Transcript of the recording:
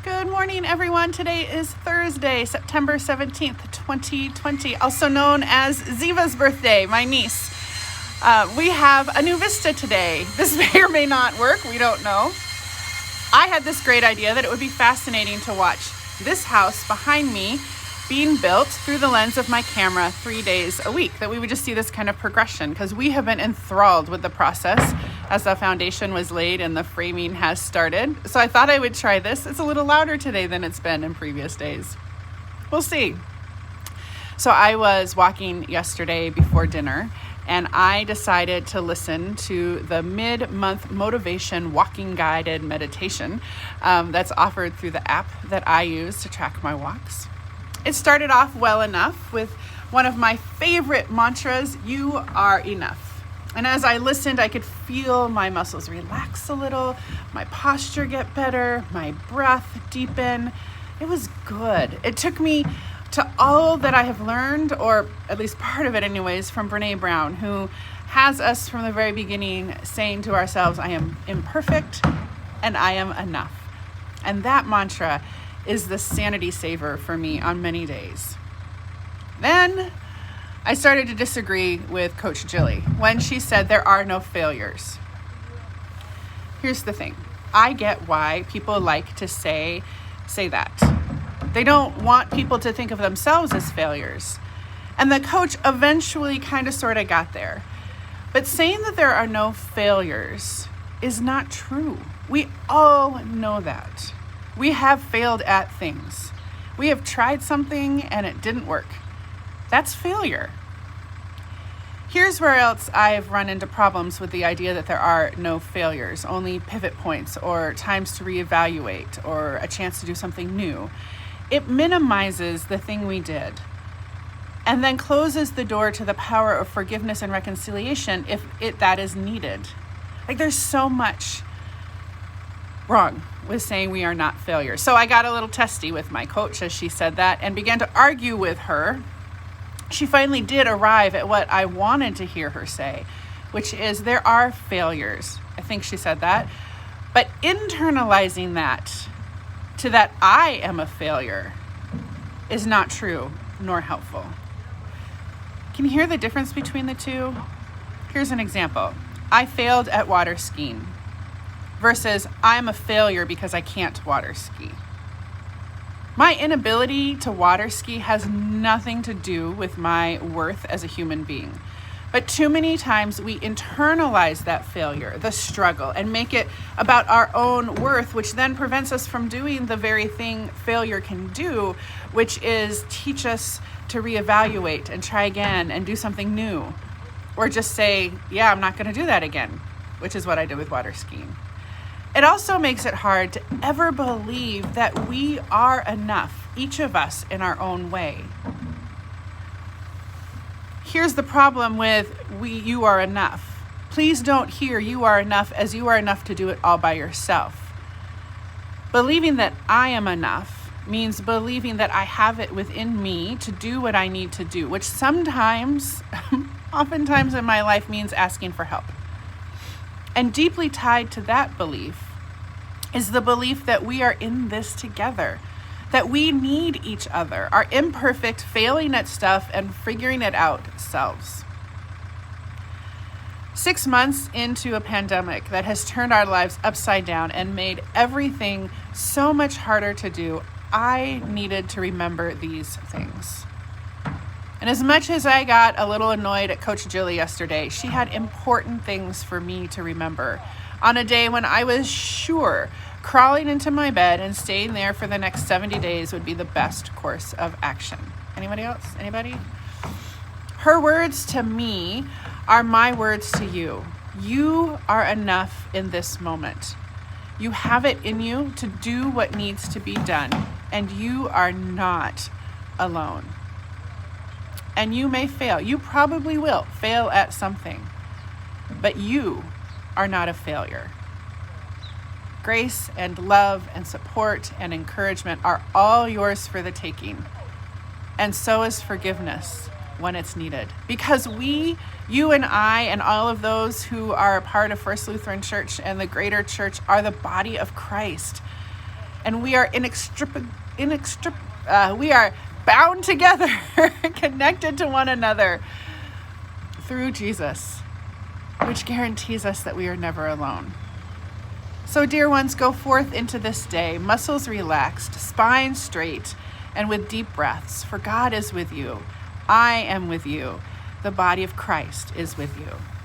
Good morning, everyone. Today is Thursday, September 17th, 2020, also known as Ziva's birthday, my niece. We have a new vista today. This may or may not work. We don't know. I had this great idea that it would be fascinating to watch this house behind me being built through the lens of my camera 3 days a week, that we would just see this kind of progression because we have been enthralled with the process as the foundation was laid and the framing has started. So I thought I would try this. It's a little louder today than it's been in previous days. We'll see. So I was walking yesterday before dinner and I decided to listen to the mid-month motivation walking guided meditation that's offered through the app that I use to track my walks. It started off well enough with one of my favorite mantras, "You are enough." And as I listened, I could feel my muscles relax a little, my posture get better, my breath deepen. It was good. It took me to all that I have learned, or at least part of it anyways, from Brene Brown, who has us from the very beginning saying to ourselves, I am imperfect and I am enough. And that mantra is the sanity saver for me on many days. Then I started to disagree with Coach Jilly when she said there are no failures. Here's the thing. I get why people like to say that. They don't want people to think of themselves as failures. And the coach eventually kind of sort of got there. But saying that there are no failures is not true. We all know that. We have failed at things. We have tried something and it didn't work. That's failure. Here's where else I've run into problems with the idea that there are no failures, only pivot points or times to reevaluate or a chance to do something new. It minimizes the thing we did and then closes the door to the power of forgiveness and reconciliation if that is needed. Like, there's so much wrong with saying we are not failures. So I got a little testy with my coach as she said that and began to argue with her. She finally did arrive at what I wanted to hear her say, which is there are failures. I think she said that. But internalizing that to that I am a failure is not true nor helpful. Can you hear the difference between the two? Here's an example. I failed at water skiing versus I'm a failure because I can't water ski. My inability to water ski has nothing to do with my worth as a human being. But too many times we internalize that failure, the struggle, and make it about our own worth, which then prevents us from doing the very thing failure can do, which is teach us to reevaluate and try again and do something new. Or just say, yeah, I'm not going to do that again, which is what I did with water skiing. It also makes it hard to ever believe that we are enough, each of us in our own way. Here's the problem with you are enough. Please don't hear you are enough as you are enough to do it all by yourself. Believing that I am enough means believing that I have it within me to do what I need to do, which sometimes, oftentimes in my life means asking for help. And deeply tied to that belief is the belief that we are in this together, that we need each other, our imperfect, failing at stuff and figuring it out selves. 6 months into a pandemic that has turned our lives upside down and made everything so much harder to do, I needed to remember these things. And as much as I got a little annoyed at Coach Jilly yesterday, she had important things for me to remember on a day when I was sure crawling into my bed and staying there for the next 70 days would be the best course of action. Anybody else? Anybody? Her words to me are my words to you. You are enough in this moment. You have it in you to do what needs to be done, and you are not alone. And you may fail. You probably will fail at something, but you are not a failure. Grace and love and support and encouragement are all yours for the taking. And so is forgiveness when it's needed. Because you and I and all of those who are a part of First Lutheran Church and the greater church are the body of Christ. and we are we are bound together, connected to one another through Jesus, which guarantees us that we are never alone. So, dear ones, go forth into this day, muscles relaxed, spine straight, and with deep breaths, for God is with you. I am with you. The body of Christ is with you.